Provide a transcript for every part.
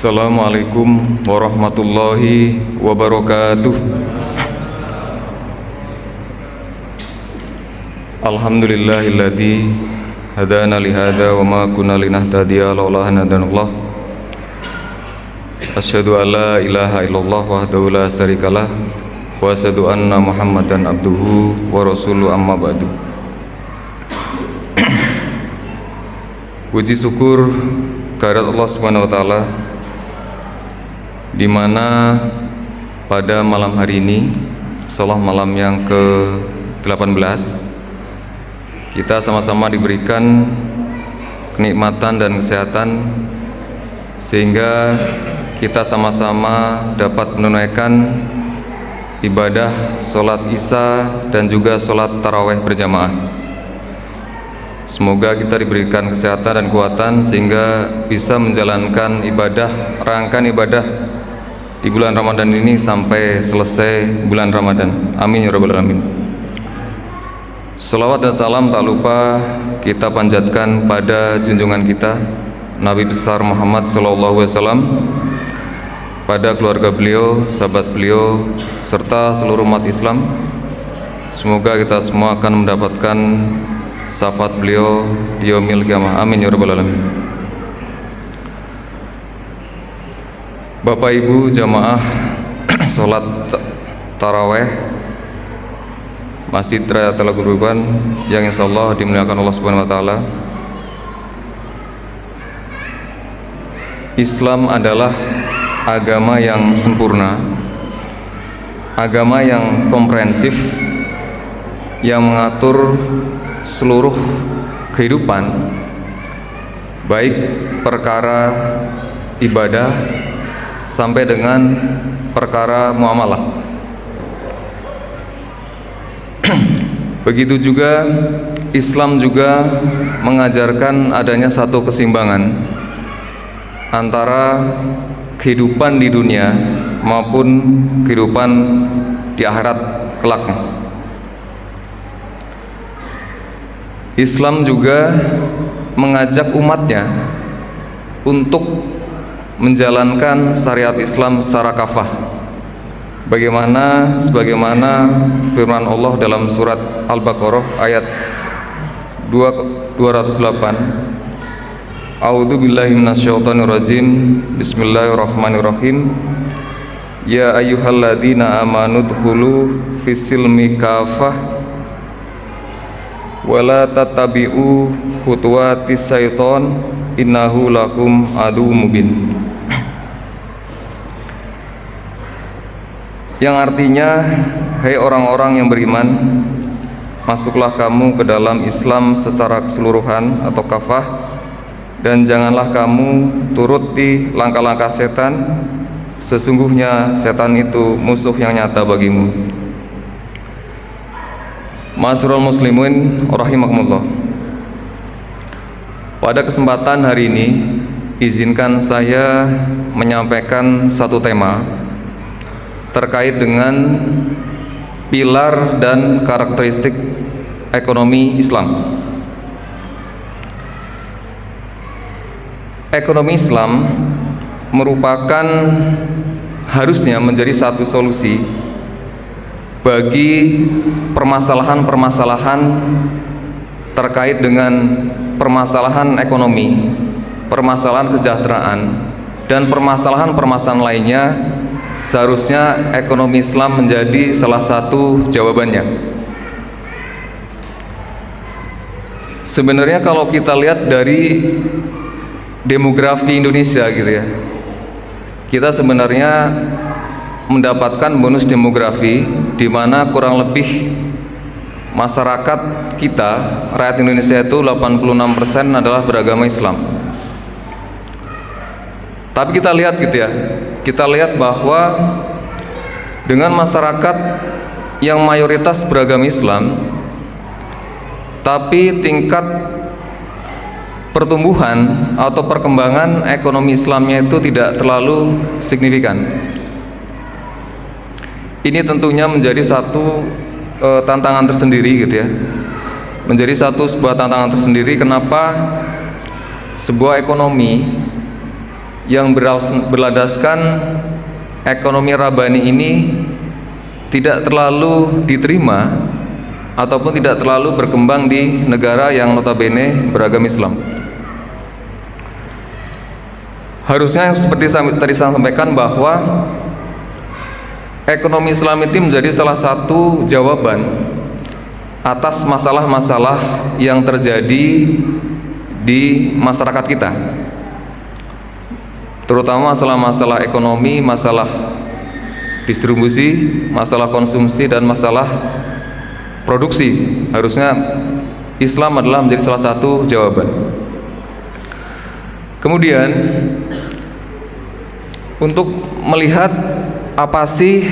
Assalamualaikum warahmatullahi wabarakatuh. Alhamdulillahilladzi hadana lihada wa ma kunna linahtadiya laula an hadanallah. Asyhadu an la ilaha illallah wahdahu la syarikalah wa asyhadu anna Muhammadan abduhu wa rasuluhu amma ba'du. Puji syukur kehadirat Allah Subhanahu wa taala, di mana pada malam hari ini, insyaallah malam yang ke-18, kita sama-sama diberikan kenikmatan dan kesehatan sehingga kita sama-sama dapat menunaikan ibadah sholat isya dan juga sholat tarawih berjamaah. Semoga kita diberikan kesehatan dan kekuatan sehingga bisa menjalankan rangkaian ibadah di bulan Ramadan ini sampai selesai bulan Ramadan. Amin ya rabbal alamin. Salawat dan salam tak lupa kita panjatkan pada junjungan kita Nabi besar Muhammad SAW, pada keluarga beliau, sahabat beliau, serta seluruh umat Islam. Semoga kita semua akan mendapatkan syafaat beliau di yaumil qiyamah. Amin ya rabbal alamin. Bapak Ibu jamaah salat tarawih Masjid Raya Talaguruban yang insyaallah dimuliakan Allah Subhanahu wa taala. Islam adalah agama yang sempurna, agama yang komprehensif, yang mengatur seluruh kehidupan, baik perkara ibadah sampai dengan perkara muamalah. Begitu juga Islam juga mengajarkan adanya satu keseimbangan antara kehidupan di dunia maupun kehidupan di akhirat kelaknya. Islam juga mengajak umatnya untuk menjalankan syariat Islam secara kafah, sebagaimana firman Allah dalam surat Al-Baqarah ayat 208. A'udzu billahi minasyaitonir rajim. Bismillahirrahmanirrahim. Ya ayyuhalladzina amanu dkhulu fis-silmi kafah wala tattabi'u khutuwatis syaiton innahu lakum aduwwum mubin. Yang artinya, hai orang-orang yang beriman, masuklah kamu ke dalam Islam secara keseluruhan atau kafah, dan janganlah kamu turuti langkah-langkah setan, sesungguhnya setan itu musuh yang nyata bagimu. Ma'asyiral muslimin rahimakumullah. Pada kesempatan hari ini, izinkan saya menyampaikan satu tema terkait dengan pilar dan karakteristik ekonomi Islam. Ekonomi Islam merupakan harusnya menjadi satu solusi bagi permasalahan-permasalahan terkait dengan permasalahan ekonomi, permasalahan kesejahteraan, dan permasalahan-permasalahan lainnya. Seharusnya ekonomi Islam menjadi salah satu jawabannya. Sebenarnya kalau kita lihat dari demografi Indonesia gitu ya, kita sebenarnya mendapatkan bonus demografi di mana kurang lebih masyarakat kita, rakyat Indonesia itu 86% adalah beragama Islam. Tapi kita lihat gitu ya, kita lihat bahwa dengan masyarakat yang mayoritas beragama Islam, tapi tingkat pertumbuhan atau perkembangan ekonomi Islamnya itu tidak terlalu signifikan. Ini tentunya menjadi satu tantangan tersendiri gitu ya, menjadi sebuah tantangan tersendiri. Kenapa sebuah ekonomi yang berlandaskan ekonomi rabani ini tidak terlalu diterima ataupun tidak terlalu berkembang di negara yang notabene beragama Islam. Harusnya seperti tadi saya sampaikan bahwa ekonomi Islam itu menjadi salah satu jawaban atas masalah-masalah yang terjadi di masyarakat kita, terutama masalah-masalah ekonomi, masalah distribusi, masalah konsumsi, dan masalah produksi. Harusnya Islam adalah menjadi salah satu jawaban. Kemudian untuk melihat apa sih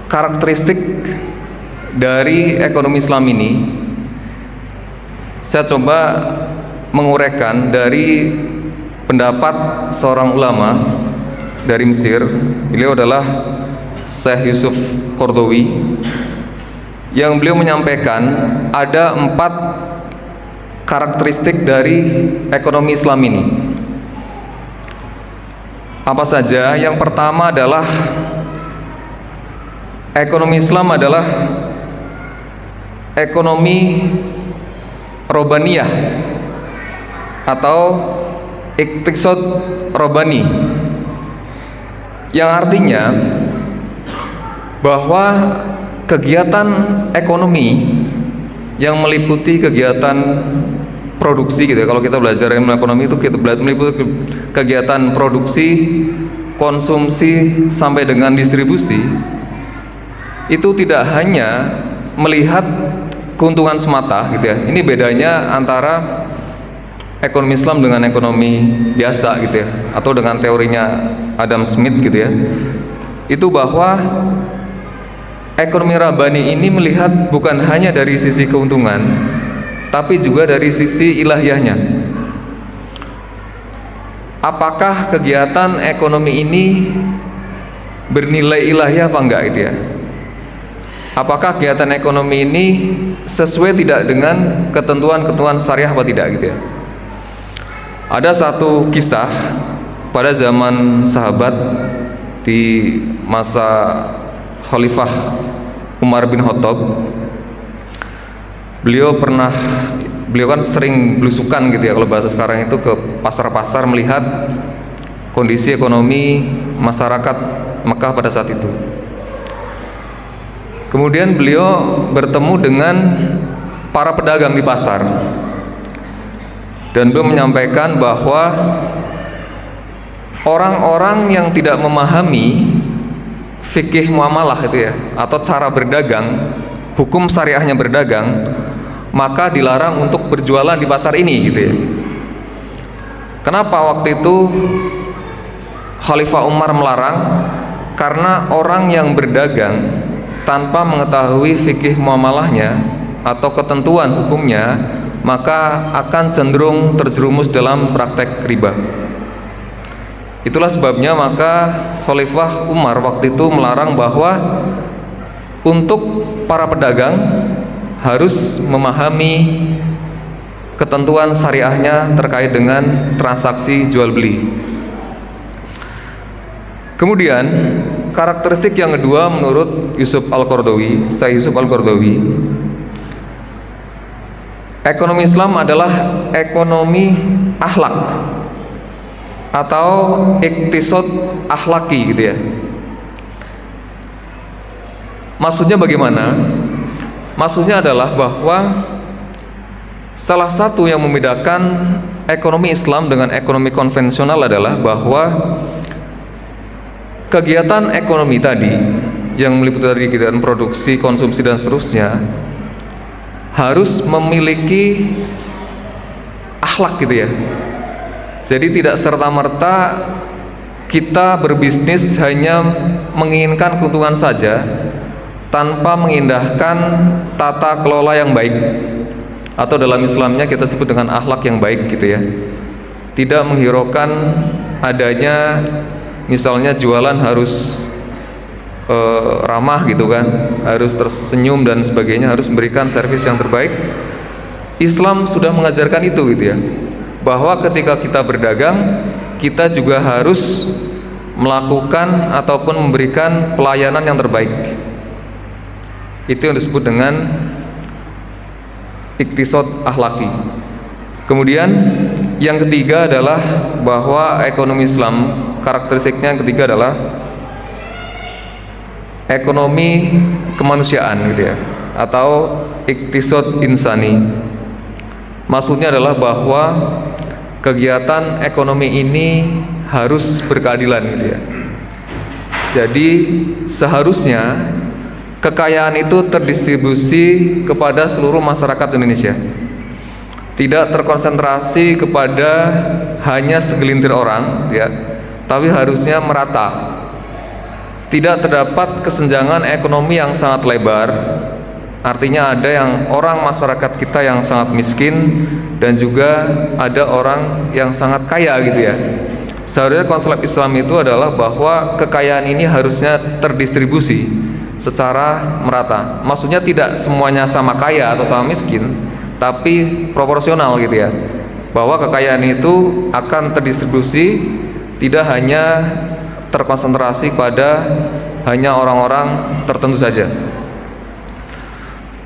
karakteristik dari ekonomi Islam ini, saya coba menguraikan dari pendapat seorang ulama dari Mesir. Beliau adalah Syekh Yusuf Qaradawi, yang beliau menyampaikan ada 4 karakteristik dari ekonomi Islam ini. Apa saja? Yang pertama adalah ekonomi Islam adalah ekonomi robaniyah atau iktisad robani, yang artinya bahwa kegiatan ekonomi yang meliputi kegiatan produksi gitu ya. Kalau kita belajar ilmu ekonomi itu kita meliputi kegiatan produksi, konsumsi sampai dengan distribusi. Itu tidak hanya melihat keuntungan semata gitu ya. Ini bedanya antara ekonomi Islam dengan ekonomi biasa gitu ya, atau dengan teorinya Adam Smith gitu ya. Itu bahwa ekonomi rabani ini melihat bukan hanya dari sisi keuntungan, tapi juga dari sisi ilahiyahnya. Apakah kegiatan ekonomi ini bernilai ilahiyah apa enggak gitu ya? Apakah kegiatan ekonomi ini sesuai tidak dengan ketentuan-ketentuan syariah apa tidak gitu ya? Ada satu kisah pada zaman sahabat di masa Khalifah Umar bin Khattab. Beliau kan sering belusukan gitu ya, kalau bahasa sekarang itu, ke pasar-pasar melihat kondisi ekonomi masyarakat Mekah pada saat itu. Kemudian beliau bertemu dengan para pedagang di pasar, dan beliau menyampaikan bahwa orang-orang yang tidak memahami fikih muamalah itu ya, atau cara berdagang, hukum syariahnya berdagang, maka dilarang untuk berjualan di pasar ini gitu ya. Kenapa waktu itu Khalifah Umar melarang? Karena orang yang berdagang tanpa mengetahui fikih muamalahnya atau ketentuan hukumnya, maka akan cenderung terjerumus dalam praktek riba. Itulah sebabnya maka Khalifah Umar waktu itu melarang bahwa untuk para pedagang harus memahami ketentuan syariahnya terkait dengan transaksi jual beli. Kemudian karakteristik yang kedua menurut Yusuf Al-Qaradawi, Syekh Yusuf Al-Qaradawi, ekonomi Islam adalah ekonomi akhlak atau iktisad akhlaki gitu ya. Maksudnya bagaimana? Maksudnya adalah bahwa salah satu yang membedakan ekonomi Islam dengan ekonomi konvensional adalah bahwa kegiatan ekonomi tadi yang meliputi dari kegiatan produksi, konsumsi dan seterusnya harus memiliki akhlak gitu ya. Jadi tidak serta-merta kita berbisnis hanya menginginkan keuntungan saja tanpa mengindahkan tata kelola yang baik, atau dalam Islamnya kita sebut dengan akhlak yang baik gitu ya. Tidak menghiraukan adanya misalnya jualan harus ramah gitu kan, harus tersenyum dan sebagainya, harus memberikan servis yang terbaik. Islam sudah mengajarkan itu gitu ya, bahwa ketika kita berdagang kita juga harus melakukan ataupun memberikan pelayanan yang terbaik. Itu yang disebut dengan iktisad akhlaki. Kemudian yang ketiga adalah bahwa ekonomi Islam, karakteristiknya yang ketiga adalah ekonomi kemanusiaan gitu ya, atau iktisad insani. Maksudnya adalah bahwa kegiatan ekonomi ini harus berkeadilan gitu ya. Jadi seharusnya kekayaan itu terdistribusi kepada seluruh masyarakat Indonesia, tidak terkonsentrasi kepada hanya segelintir orang ya, tapi harusnya merata. Tidak terdapat kesenjangan ekonomi yang sangat lebar. Artinya ada yang orang masyarakat kita yang sangat miskin dan juga ada orang yang sangat kaya gitu ya. Seharusnya konsep Islam itu adalah bahwa kekayaan ini harusnya terdistribusi secara merata. Maksudnya tidak semuanya sama kaya atau sama miskin, tapi proporsional gitu ya. Bahwa kekayaan itu akan terdistribusi, tidak hanya terkonsentrasi pada hanya orang-orang tertentu saja.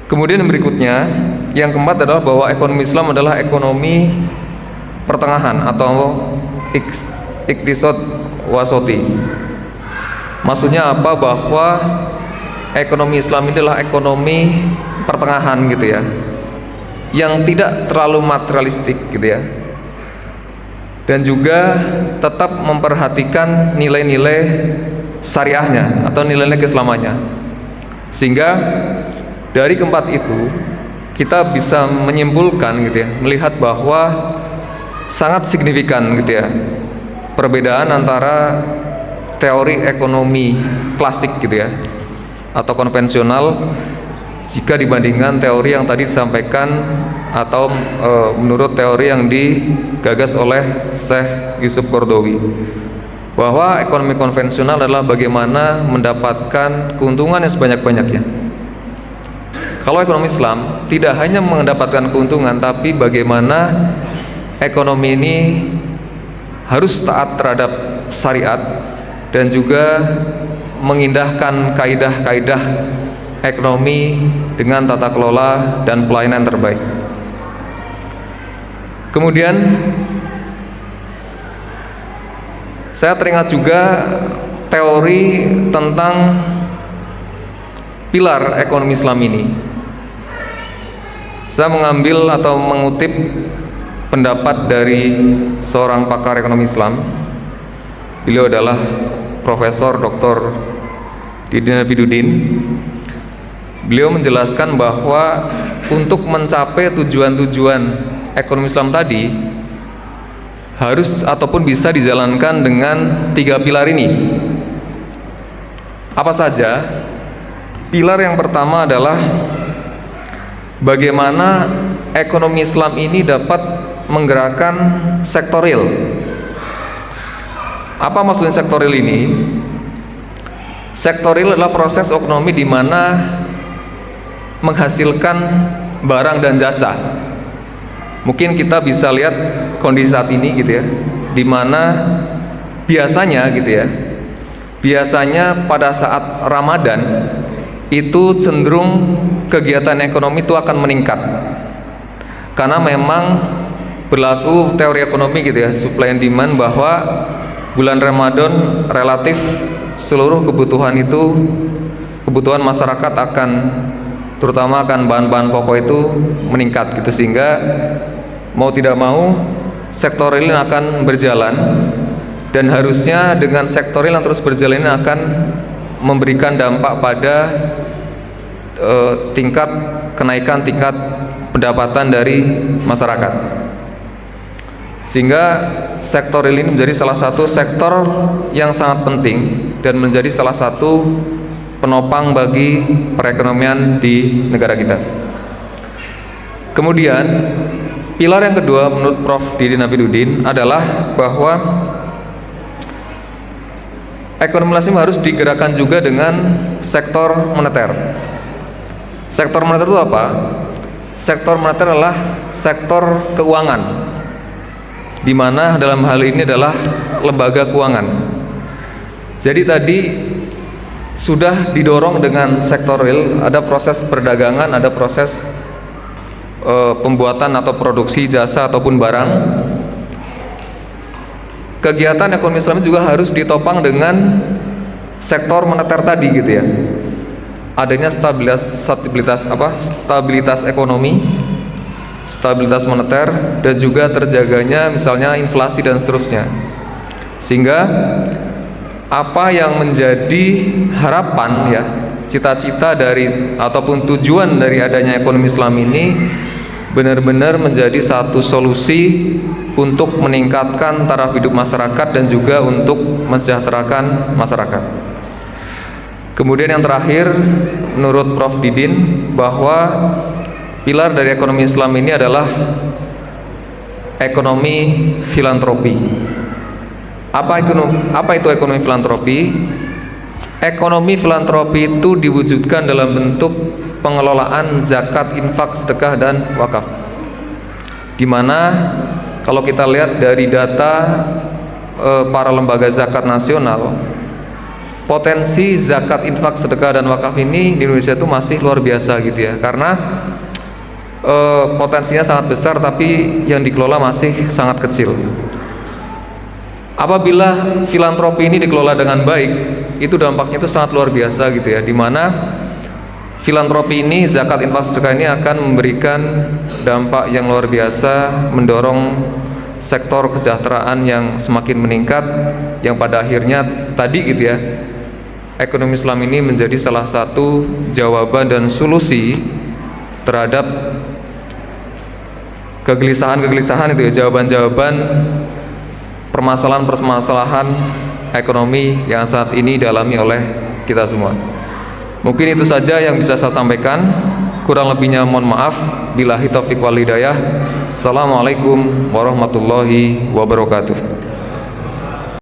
Kemudian berikutnya, yang keempat adalah bahwa ekonomi Islam adalah ekonomi pertengahan atau iktisad wasati. Maksudnya apa? Bahwa ekonomi Islam ini adalah ekonomi pertengahan gitu ya, yang tidak terlalu materialistik gitu ya, dan juga tetap memperhatikan nilai-nilai syariahnya atau nilai-nilai keislamannya. Sehingga dari keempat itu kita bisa menyimpulkan gitu ya, melihat bahwa sangat signifikan gitu ya perbedaan antara teori ekonomi klasik gitu ya atau konvensional jika dibandingkan teori yang tadi disampaikan atau menurut teori yang digagas oleh Syekh Yusuf Qaradawi, bahwa ekonomi konvensional adalah bagaimana mendapatkan keuntungan yang sebanyak-banyaknya. Kalau ekonomi Islam tidak hanya mendapatkan keuntungan, tapi bagaimana ekonomi ini harus taat terhadap syariat dan juga mengindahkan kaidah-kaidah ekonomi dengan tata kelola dan pelayanan terbaik. Kemudian saya teringat juga teori tentang pilar ekonomi Islam ini. Saya mengambil atau mengutip pendapat dari seorang pakar ekonomi Islam. Beliau adalah Profesor Dr. Didi Nafiduddin. Beliau menjelaskan bahwa untuk mencapai tujuan-tujuan ekonomi Islam tadi harus ataupun bisa dijalankan dengan 3 pilar ini. Apa saja? Pilar yang pertama adalah bagaimana ekonomi Islam ini dapat menggerakkan sektor real. Apa maksudnya sektor real ini? Sektor real adalah proses ekonomi di mana menghasilkan barang dan jasa. Mungkin kita bisa lihat kondisi saat ini gitu ya, di mana biasanya gitu ya, biasanya pada saat Ramadan itu cenderung kegiatan ekonomi itu akan meningkat, karena memang berlaku teori ekonomi gitu ya, supply and demand, bahwa bulan Ramadan relatif seluruh kebutuhan masyarakat akan, terutama akan bahan-bahan pokok itu meningkat gitu, sehingga mau tidak mau sektor real akan berjalan, dan harusnya dengan sektor real yang terus berjalan ini akan memberikan dampak pada tingkat kenaikan tingkat pendapatan dari masyarakat, sehingga sektor real ini menjadi salah satu sektor yang sangat penting dan menjadi salah satu penopang bagi perekonomian di negara kita. Kemudian pilar yang kedua menurut Prof. Didi Nafiduddin adalah bahwa ekonomi Islam harus digerakkan juga dengan sektor moneter. Sektor moneter itu apa? Sektor moneter adalah sektor keuangan. di mana dalam hal ini adalah lembaga keuangan. Jadi tadi sudah didorong dengan sektor real, ada proses perdagangan, ada proses pembuatan atau produksi jasa ataupun barang. Kegiatan ekonomi Islam juga harus ditopang dengan sektor moneter tadi gitu ya. Adanya stabilitas ekonomi, stabilitas moneter, dan juga terjaganya misalnya inflasi dan seterusnya. Sehingga apa yang menjadi harapan ya, cita-cita dari ataupun tujuan dari adanya ekonomi Islam ini benar-benar menjadi satu solusi untuk meningkatkan taraf hidup masyarakat dan juga untuk mensejahterakan masyarakat. Kemudian yang terakhir, menurut Prof. Didin, bahwa pilar dari ekonomi Islam ini adalah ekonomi filantropi. Apa itu ekonomi filantropi? Ekonomi filantropi itu diwujudkan dalam bentuk pengelolaan zakat, infak, sedekah, dan wakaf. Dimana kalau kita lihat dari data para lembaga zakat nasional, potensi zakat, infak, sedekah, dan wakaf ini di Indonesia itu masih luar biasa gitu ya, karena potensinya sangat besar tapi yang dikelola masih sangat kecil. Apabila filantropi ini dikelola dengan baik, itu dampaknya itu sangat luar biasa gitu ya, dimana filantropi ini, zakat, infak, sedekah ini akan memberikan dampak yang luar biasa, mendorong sektor kesejahteraan yang semakin meningkat, yang pada akhirnya tadi gitu ya, ekonomi Islam ini menjadi salah satu jawaban dan solusi terhadap kegelisahan itu ya, jawaban-jawaban permasalahan-permasalahan ekonomi yang saat ini dialami oleh kita semua. Mungkin itu saja yang bisa saya sampaikan. Kurang lebihnya mohon maaf. Billahi taufiq wal hidayah. Assalamualaikum warahmatullahi wabarakatuh.